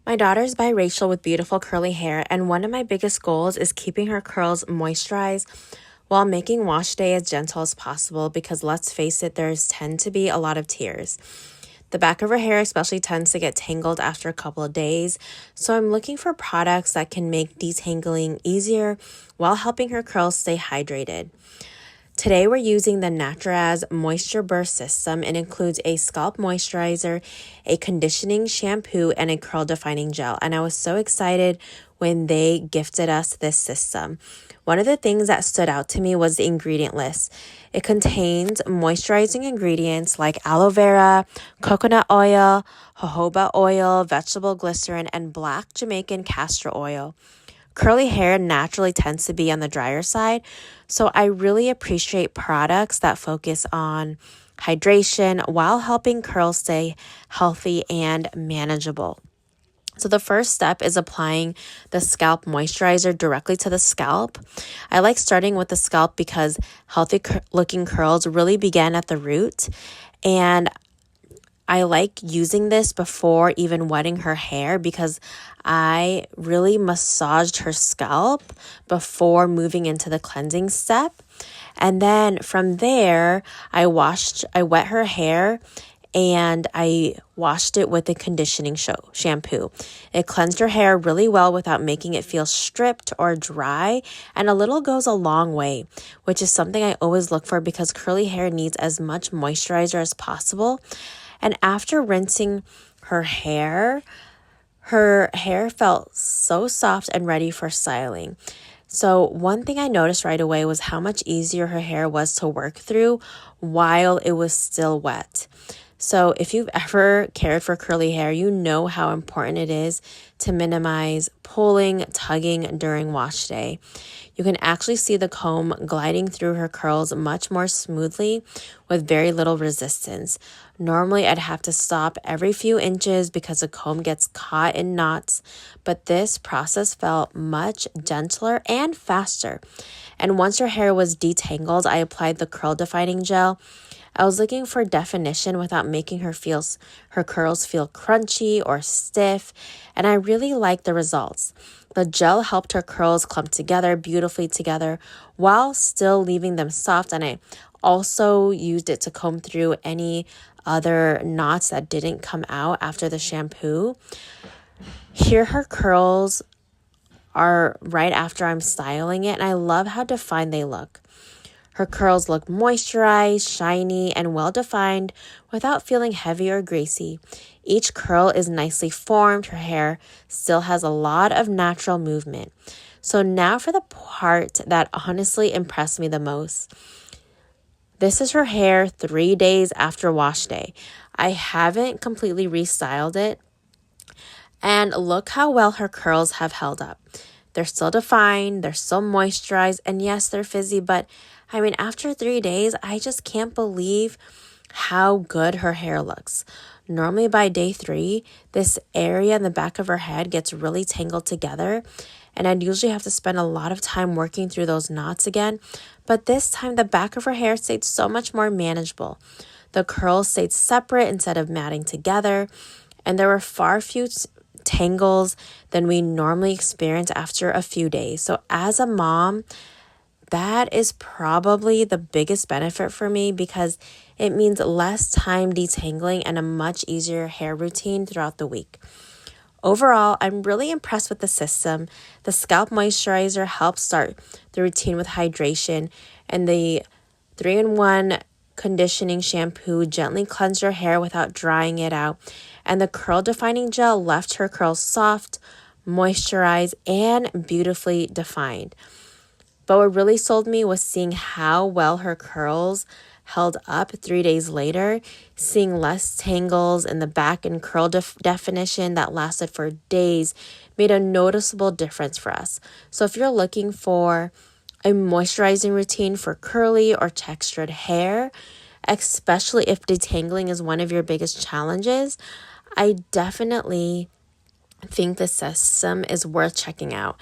My daughter's biracial with beautiful curly hair, and one of my biggest goals is keeping her curls moisturized while making wash day as gentle as possible because let's face it, there's tend to be a lot of tears. The back of her hair especially tends to get tangled after a couple of days, so I'm looking for products that can make detangling easier while helping her curls stay hydrated. Today we're using the Naturaz Moisture Burst System. It includes a scalp moisturizer, a conditioning shampoo, and a curl defining gel. And I was so excited when they gifted us this system. One of the things that stood out to me was the ingredient list. It contains moisturizing ingredients like aloe vera, coconut oil, jojoba oil, vegetable glycerin, and black Jamaican castor oil. Curly hair naturally tends to be on the drier side, so I really appreciate products that focus on hydration while helping curls stay healthy and manageable. So the first step is applying the scalp moisturizer directly to the scalp. I like starting with the scalp because healthy looking curls really begin at the root, and I like using this before even wetting her hair because I really massaged her scalp before moving into the cleansing step. And then from there, I wet her hair and I washed it with a conditioning shampoo. It cleansed her hair really well without making it feel stripped or dry, and a little goes a long way, which is something I always look for because curly hair needs as much moisturizer as possible. And after rinsing her hair felt so soft and ready for styling. So one thing I noticed right away was how much easier her hair was to work through while it was still wet. So if you've ever cared for curly hair, you know how important it is to minimize pulling, tugging during wash day. You can actually see the comb gliding through her curls much more smoothly with very little resistance. Normally, I'd have to stop every few inches because the comb gets caught in knots, but this process felt much gentler and faster. And once her hair was detangled, I applied the curl defining gel. I was looking for definition without making her curls feel crunchy or stiff, and I really liked the results. The gel helped her curls clump together beautifully together while still leaving them soft, and I also used it to comb through any other knots that didn't come out after the shampoo. Here her curls are right after I'm styling it, and I love how defined they look. Her curls look moisturized, shiny, and well-defined without feeling heavy or greasy. Each curl is nicely formed. Her hair still has a lot of natural movement. So now for the part that honestly impressed me the most. This is her hair 3 days after wash day. I haven't completely restyled it. And look how well her curls have held up. They're still defined, they're still moisturized, and yes, they're fizzy, but I mean, after 3 days, I just can't believe how good her hair looks. Normally by day 3, this area in the back of her head gets really tangled together, and I'd usually have to spend a lot of time working through those knots again. But this time, the back of her hair stayed so much more manageable. The curls stayed separate instead of matting together, and there were far few tangles than we normally experience after a few days. So as a mom, that is probably the biggest benefit for me because it means less time detangling and a much easier hair routine throughout the week. Overall, I'm really impressed with the system. The scalp moisturizer helps start the routine with hydration, and the 3-in-1 conditioning shampoo gently cleansed her hair without drying it out, and the curl defining gel left her curls soft, moisturized, and beautifully defined. But what really sold me was seeing how well her curls held up 3 days later, seeing less tangles in the back and curl definition that lasted for days made a noticeable difference for us. So if you're looking for a moisturizing routine for curly or textured hair, especially if detangling is one of your biggest challenges, I definitely think the system is worth checking out.